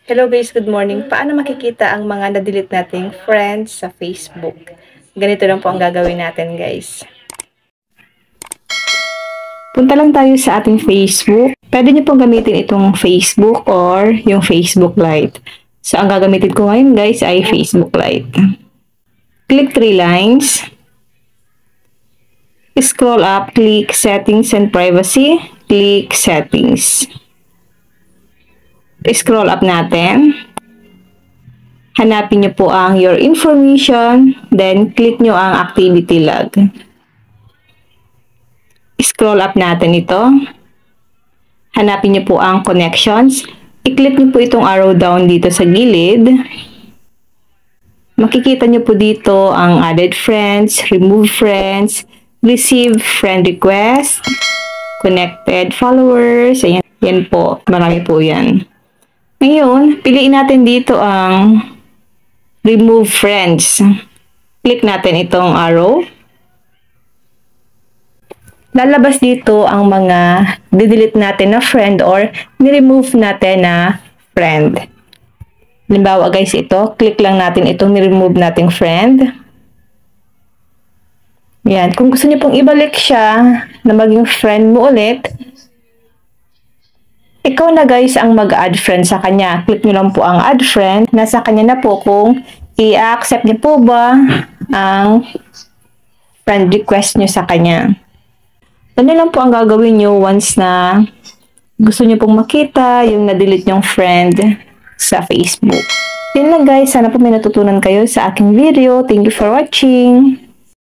Hello guys, good morning. Paano makikita ang mga na-delete nating friends sa Facebook? Ganito lang po ang gagawin natin guys. Punta lang tayo sa ating Facebook. Pwede nyo pong gamitin itong Facebook or yung Facebook Lite. So, ang gagamitin ko ngayon guys ay Facebook Lite. Click 3 lines. Scroll up, click Settings and Privacy. Click Settings. Scroll up natin. Hanapin nyo po ang Your Information. Then, click nyo ang Activity Log. Scroll up natin ito. Hanapin nyo po ang Connections. I-click nyo po itong arrow down dito sa gilid. Makikita nyo po dito ang Added Friends, Remove Friends, Receive Friend Request, Connected Followers. Ayan, yan po. Marami po yan. Ngayon, piliin natin dito ang Remove Friends. Click natin itong arrow. Lalabas dito ang mga didelete natin na friend or ni-remove natin na friend. Halimbawa guys, ito. Click lang natin itong ni-remove nating friend. Yan. Kung gusto niyo pong ibalik siya na maging friend mo ulit, ikaw na guys ang mag-add friend sa kanya. Click nyo lang po ang add friend. Nasa kanya na po kung i-accept niyo po ba ang friend request nyo sa kanya. Ano lang po ang gagawin nyo once na gusto nyo pong makita yung na-delete nyong friend sa Facebook. Yun lang guys. Sana po may natutunan kayo sa aking video. Thank you for watching.